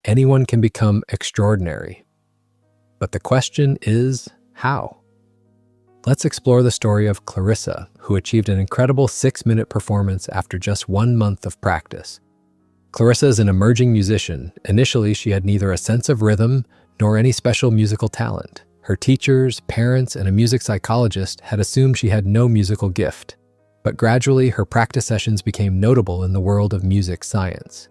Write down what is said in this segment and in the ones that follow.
Anyone can become extraordinary. But the question is, how? Let's explore the story of Clarissa, who achieved an incredible 6-minute performance after just 1 month of practice. Clarissa is an emerging musician. Initially, she had neither a sense of rhythm nor any special musical talent. Her teachers, parents, and a music psychologist had assumed she had no musical gift. But gradually, her practice sessions became notable in the world of music science.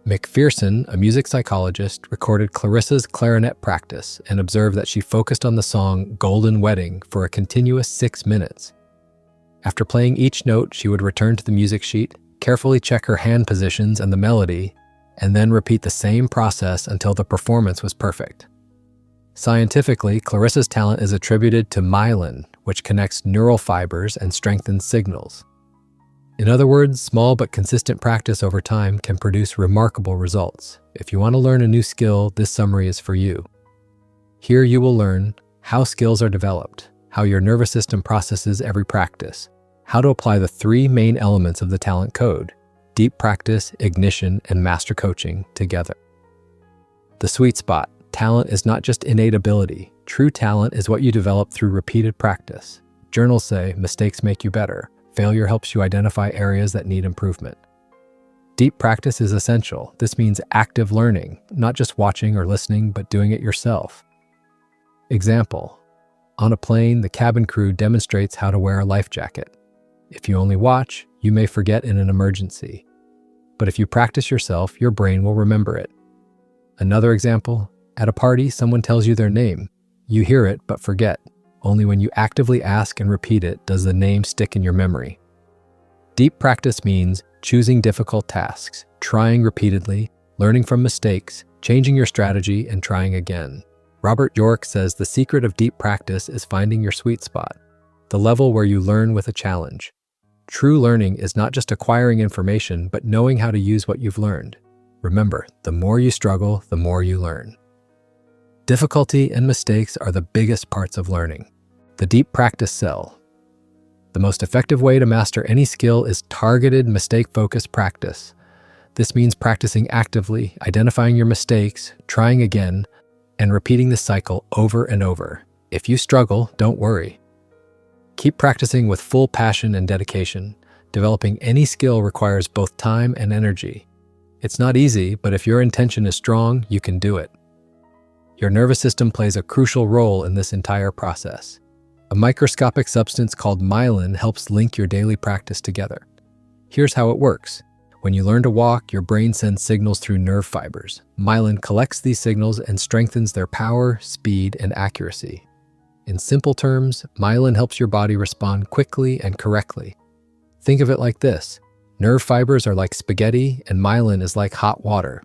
McPherson, a music psychologist, recorded Clarissa's clarinet practice and observed that she focused on the song Golden Wedding for a continuous 6 minutes. After playing each note, she would return to the music sheet, carefully check her hand positions and the melody, and then repeat the same process until the performance was perfect. Scientifically, Clarissa's talent is attributed to myelin, which connects neural fibers and strengthens signals. In other words, small but consistent practice over time can produce remarkable results. If you want to learn a new skill, this summary is for you. Here you will learn how skills are developed, how your nervous system processes every practice, how to apply the 3 main elements of the talent code: deep practice, ignition, and master coaching together. The sweet spot. Talent is not just innate ability. True talent is what you develop through repeated practice. Journals say mistakes make you better. Failure helps you identify areas that need improvement. Deep practice is essential. This means active learning, not just watching or listening, but doing it yourself. Example: on a plane, the cabin crew demonstrates how to wear a life jacket. If you only watch, you may forget in an emergency. But if you practice yourself, your brain will remember it. Another example: at a party, someone tells you their name. You hear it, but forget. Only when you actively ask and repeat it does the name stick in your memory. Deep practice means choosing difficult tasks, trying repeatedly, learning from mistakes, changing your strategy, and trying again. Robert York says the secret of deep practice is finding your sweet spot, the level where you learn with a challenge. True learning is not just acquiring information, but knowing how to use what you've learned. Remember, the more you struggle, the more you learn. Difficulty and mistakes are the biggest parts of learning. The deep practice cell. The most effective way to master any skill is targeted, mistake-focused practice. This means practicing actively, identifying your mistakes, trying again, and repeating this cycle over and over. If you struggle, don't worry. Keep practicing with full passion and dedication. Developing any skill requires both time and energy. It's not easy, but if your intention is strong, you can do it. Your nervous system plays a crucial role in this entire process. A microscopic substance called myelin helps link your daily practice together. Here's how it works. When you learn to walk, your brain sends signals through nerve fibers. Myelin collects these signals and strengthens their power, speed, and accuracy. In simple terms, myelin helps your body respond quickly and correctly. Think of it like this. Nerve fibers are like spaghetti, and myelin is like hot water.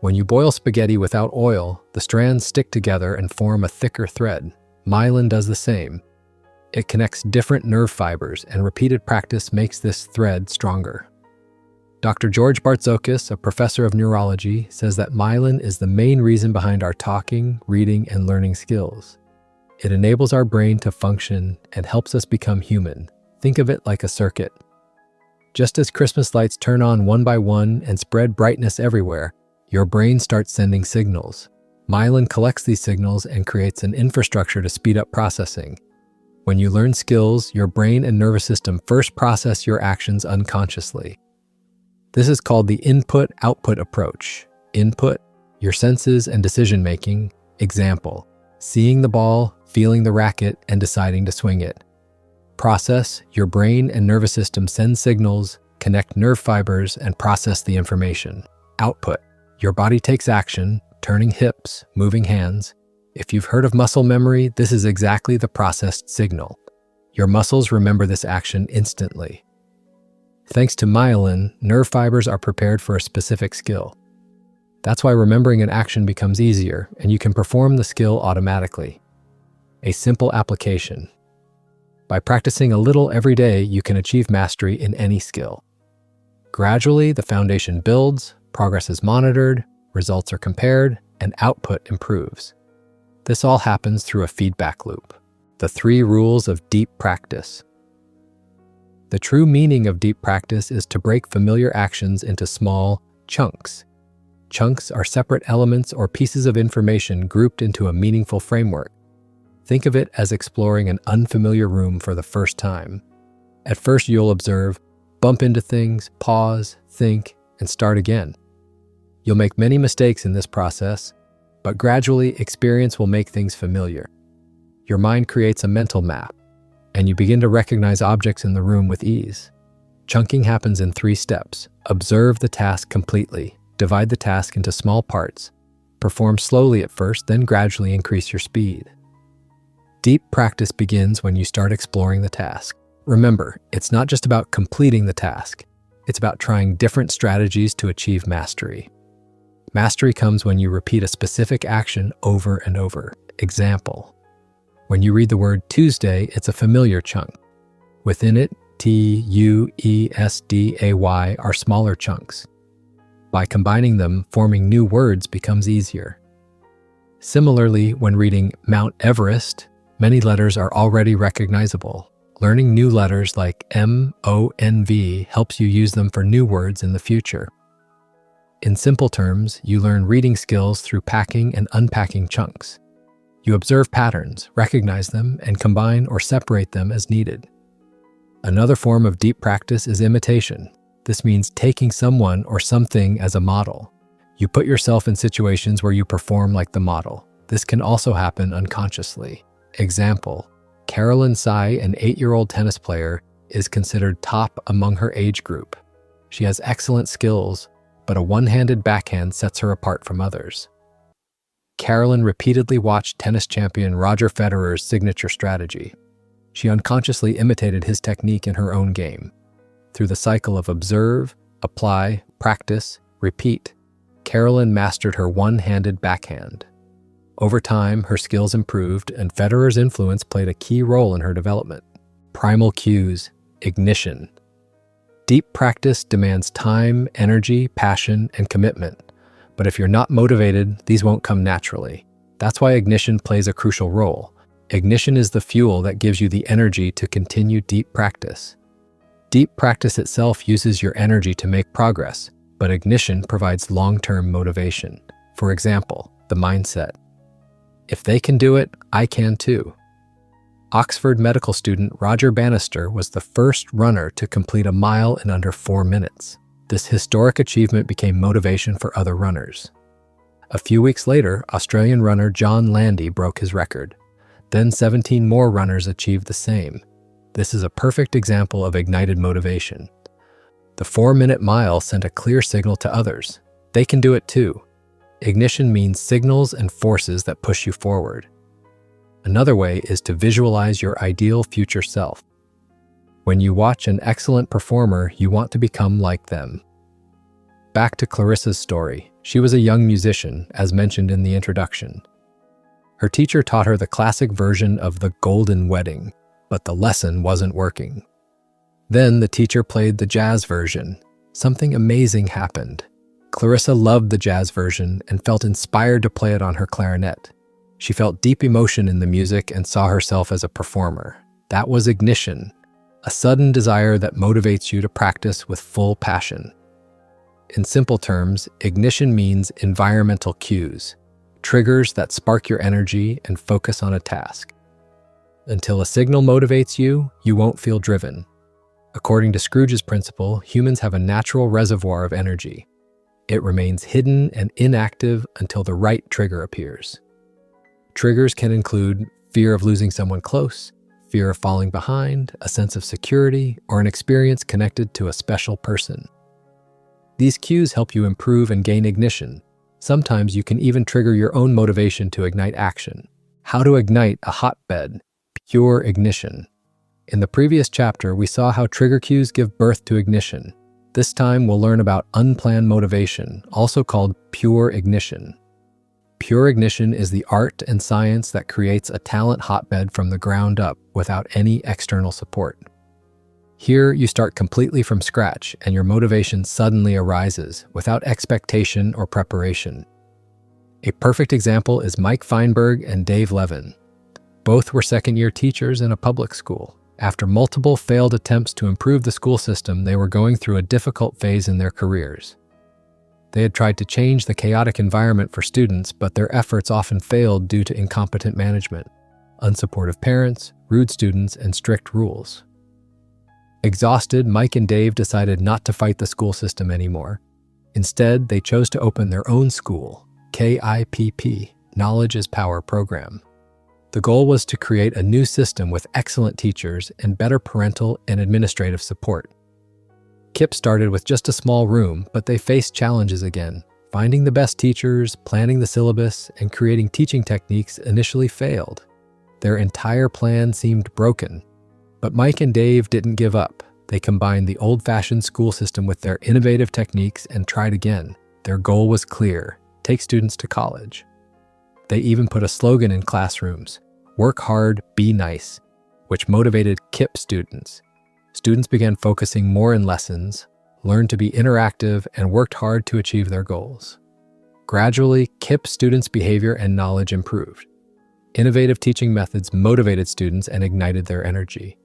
When you boil spaghetti without oil, the strands stick together and form a thicker thread. Myelin does the same. It connects different nerve fibers, and repeated practice makes this thread stronger. Dr. George Bartzokis, a professor of neurology, says that myelin is the main reason behind our talking, reading, and learning skills. It enables our brain to function and helps us become human. Think of it like a circuit. Just as Christmas lights turn on one by one and spread brightness everywhere, your brain starts sending signals. Myelin collects these signals and creates an infrastructure to speed up processing. When you learn skills, your brain and nervous system first process your actions unconsciously. This is called the input-output approach. Input, your senses and decision-making. Example, seeing the ball, feeling the racket, and deciding to swing it. Process, your brain and nervous system send signals, connect nerve fibers, and process the information. Output, your body takes action, turning hips, moving hands. If you've heard of muscle memory, this is exactly the processed signal. Your muscles remember this action instantly. Thanks to myelin, nerve fibers are prepared for a specific skill. That's why remembering an action becomes easier, and you can perform the skill automatically. A simple application. By practicing a little every day, you can achieve mastery in any skill. Gradually, the foundation builds, progress is monitored, results are compared, and output improves. This all happens through a feedback loop. The 3 rules of deep practice. The true meaning of deep practice is to break familiar actions into small chunks. Chunks are separate elements or pieces of information grouped into a meaningful framework. Think of it as exploring an unfamiliar room for the first time. At first, you'll observe, bump into things, pause, think, and start again. You'll make many mistakes in this process, but gradually experience will make things familiar. Your mind creates a mental map, and you begin to recognize objects in the room with ease. Chunking happens in 3 steps. Observe the task completely. Divide the task into small parts. Perform slowly at first, then gradually increase your speed. Deep practice begins when you start exploring the task. Remember, it's not just about completing the task. It's about trying different strategies to achieve mastery. Mastery comes when you repeat a specific action over and over. Example: when you read the word Tuesday, it's a familiar chunk. Within it, Tuesday are smaller chunks. By combining them, forming new words becomes easier. Similarly, when reading Mount Everest, many letters are already recognizable. Learning new letters like MONV helps you use them for new words in the future. In simple terms, you learn reading skills through packing and unpacking chunks. You observe patterns, recognize them, and combine or separate them as needed. Another form of deep practice is imitation. This means taking someone or something as a model. You put yourself in situations where you perform like the model. This can also happen unconsciously. Example: Carolyn Tsai, an 8-year-old tennis player, is considered top among her age group. She has excellent skills, but a one-handed backhand sets her apart from others. Carolyn repeatedly watched tennis champion Roger Federer's signature strategy. She unconsciously imitated his technique in her own game. Through the cycle of observe, apply, practice, repeat, Carolyn mastered her one-handed backhand. Over time, her skills improved, and Federer's influence played a key role in her development. Primal cues, ignition. Deep practice demands time, energy, passion, and commitment. But if you're not motivated, these won't come naturally. That's why ignition plays a crucial role. Ignition is the fuel that gives you the energy to continue deep practice. Deep practice itself uses your energy to make progress, but ignition provides long-term motivation. For example, the mindset: if they can do it, I can too. Oxford medical student Roger Bannister was the first runner to complete a mile in under 4 minutes. This historic achievement became motivation for other runners. A few weeks later, Australian runner John Landy broke his record. Then 17 more runners achieved the same. This is a perfect example of ignited motivation. The 4-minute mile sent a clear signal to others. They can do it too. Ignition means signals and forces that push you forward. Another way is to visualize your ideal future self. When you watch an excellent performer, you want to become like them. Back to Clarissa's story. She was a young musician, as mentioned in the introduction. Her teacher taught her the classic version of the Golden Wedding, but the lesson wasn't working. Then the teacher played the jazz version. Something amazing happened. Clarissa loved the jazz version and felt inspired to play it on her clarinet. She felt deep emotion in the music and saw herself as a performer. That was ignition, a sudden desire that motivates you to practice with full passion. In simple terms, ignition means environmental cues, triggers that spark your energy and focus on a task. Until a signal motivates you, you won't feel driven. According to Scrooge's principle, humans have a natural reservoir of energy. It remains hidden and inactive until the right trigger appears. Triggers can include fear of losing someone close, fear of falling behind, a sense of security, or an experience connected to a special person. These cues help you improve and gain ignition. Sometimes you can even trigger your own motivation to ignite action. How to ignite a hotbed, pure ignition. In the previous chapter, we saw how trigger cues give birth to ignition. This time, we'll learn about unplanned motivation, also called pure ignition. Pure ignition is the art and science that creates a talent hotbed from the ground up without any external support. Here, you start completely from scratch and your motivation suddenly arises without expectation or preparation. A perfect example is Mike Feinberg and Dave Levin. Both were second-year teachers in a public school. After multiple failed attempts to improve the school system, they were going through a difficult phase in their careers. They had tried to change the chaotic environment for students, but their efforts often failed due to incompetent management, unsupportive parents, rude students, and strict rules. Exhausted, Mike and Dave decided not to fight the school system anymore. Instead, they chose to open their own school, KIPP, Knowledge is Power program. The goal was to create a new system with excellent teachers and better parental and administrative support. KIPP started with just a small room, but they faced challenges again. Finding the best teachers, planning the syllabus, and creating teaching techniques initially failed. Their entire plan seemed broken. But Mike and Dave didn't give up. They combined the old-fashioned school system with their innovative techniques and tried again. Their goal was clear: take students to college. They even put a slogan in classrooms: work hard, be nice, which motivated KIPP students. Students began focusing more in lessons, learned to be interactive, and worked hard to achieve their goals. Gradually, KIPP students' behavior and knowledge improved. Innovative teaching methods motivated students and ignited their energy.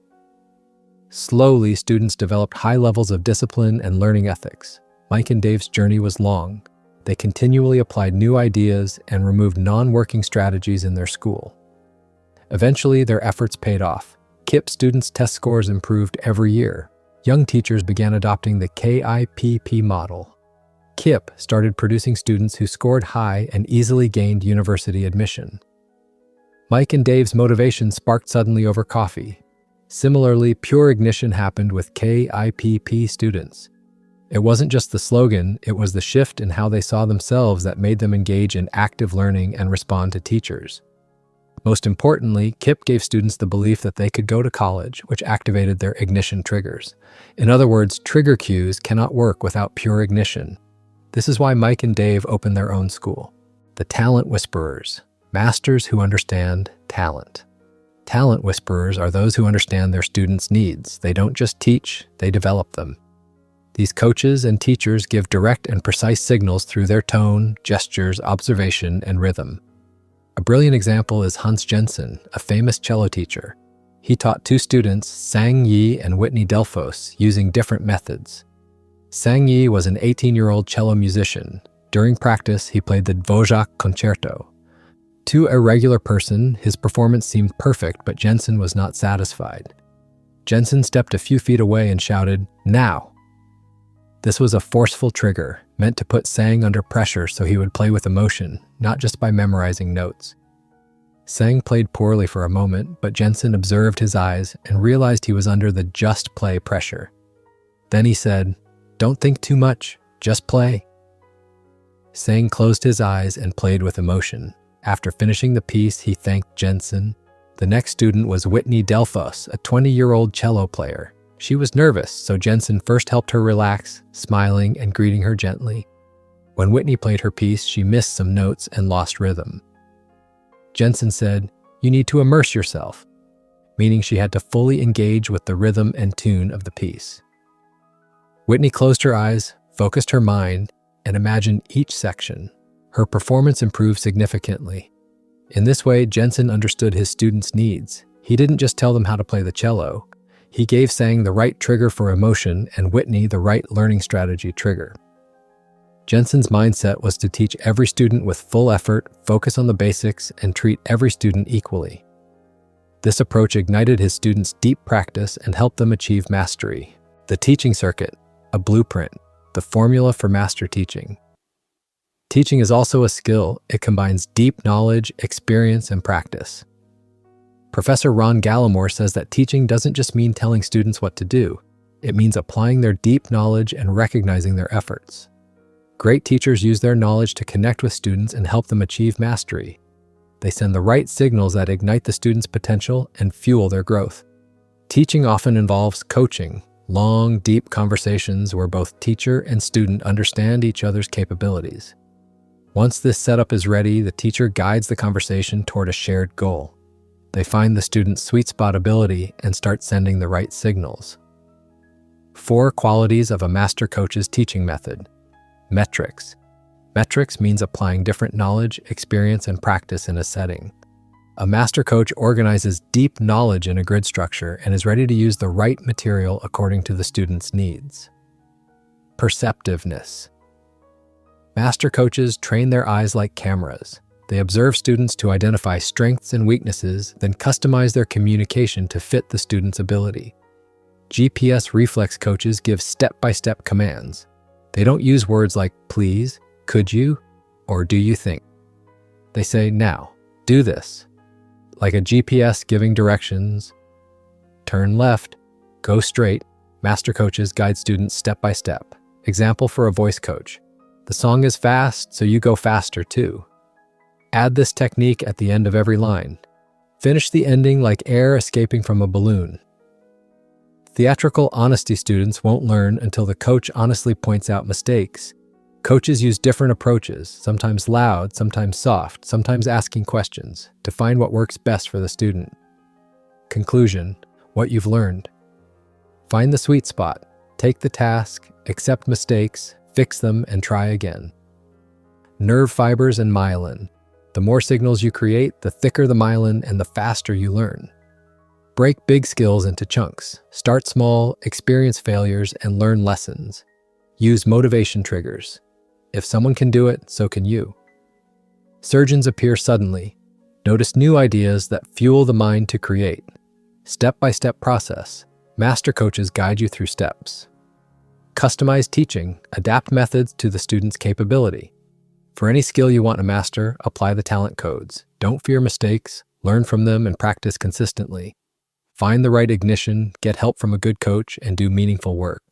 Slowly, students developed high levels of discipline and learning ethics. Mike and Dave's journey was long. They continually applied new ideas and removed non-working strategies in their school. Eventually, their efforts paid off. KIPP students' test scores improved every year. Young teachers began adopting the KIPP model. KIPP started producing students who scored high and easily gained university admission. Mike and Dave's motivation sparked suddenly over coffee. Similarly, pure ignition happened with KIPP students. It wasn't just the slogan, it was the shift in how they saw themselves that made them engage in active learning and respond to teachers. Most importantly, KIPP gave students the belief that they could go to college, which activated their ignition triggers. In other words, trigger cues cannot work without pure ignition. This is why Mike and Dave opened their own school. The Talent Whisperers, masters who understand talent. Talent whisperers are those who understand their students' needs. They don't just teach, they develop them. These coaches and teachers give direct and precise signals through their tone, gestures, observation, and rhythm. A brilliant example is Hans Jensen, a famous cello teacher. He taught two students, Sang Yi and Whitney Delphos, using different methods. Sang Yi was an 18-year-old cello musician. During practice, he played the Dvořák concerto. To a regular person, his performance seemed perfect, but Jensen was not satisfied. Jensen stepped a few feet away and shouted, "Now!" This was a forceful trigger, meant to put Sang under pressure so he would play with emotion, not just by memorizing notes. Sang played poorly for a moment, but Jensen observed his eyes and realized he was under the just play pressure. Then he said, "Don't think too much, just play." Sang closed his eyes and played with emotion. After finishing the piece, he thanked Jensen. The next student was Whitney Delphos, a 20-year-old cello player. She was nervous, so Jensen first helped her relax, smiling and greeting her gently. When Whitney played her piece, she missed some notes and lost rhythm. Jensen said, "You need to immerse yourself," meaning she had to fully engage with the rhythm and tune of the piece. Whitney closed her eyes, focused her mind, and imagined each section. Her performance improved significantly. In this way, Jensen understood his students' needs. He didn't just tell them how to play the cello. He gave Sang the right trigger for emotion and Whitney the right learning strategy trigger. Jensen's mindset was to teach every student with full effort, focus on the basics, and treat every student equally. This approach ignited his students' deep practice and helped them achieve mastery. The teaching circuit, a blueprint, the formula for master teaching. Teaching is also a skill. It combines deep knowledge, experience, and practice. Professor Ron Gallimore says that teaching doesn't just mean telling students what to do. It means applying their deep knowledge and recognizing their efforts. Great teachers use their knowledge to connect with students and help them achieve mastery. They send the right signals that ignite the students' potential and fuel their growth. Teaching often involves coaching, long, deep conversations where both teacher and student understand each other's capabilities. Once this setup is ready, the teacher guides the conversation toward a shared goal. They find the student's sweet spot ability and start sending the right signals. 4 qualities of a master coach's teaching method. Metrics. Metrics means applying different knowledge, experience, and practice in a setting. A master coach organizes deep knowledge in a grid structure and is ready to use the right material according to the student's needs. Perceptiveness. Master coaches train their eyes like cameras. They observe students to identify strengths and weaknesses, then customize their communication to fit the student's ability. GPS reflex coaches give step-by-step commands. They don't use words like please, could you, or do you think. They say, now, do this. Like a GPS giving directions, turn left, go straight. Master coaches guide students step by step. Example for a voice coach. The song is fast, so you go faster too. Add this technique at the end of every line. Finish the ending like air escaping from a balloon. Theatrical honesty students won't learn until the coach honestly points out mistakes. Coaches use different approaches, sometimes loud, sometimes soft, sometimes asking questions, to find what works best for the student. Conclusion: what you've learned. Find the sweet spot. Take the task, accept mistakes, fix them, and try again. Nerve fibers and myelin. The more signals you create, the thicker the myelin and the faster you learn. Break big skills into chunks. Start small, experience failures, and learn lessons. Use motivation triggers. If someone can do it, so can you. Surgeons appear suddenly. Notice new ideas that fuel the mind to create. Step-by-step process. Master coaches guide you through steps. Customized teaching. Adapt methods to the student's capability. For any skill you want to master, apply the talent codes. Don't fear mistakes, learn from them, and practice consistently. Find the right ignition, get help from a good coach, and do meaningful work.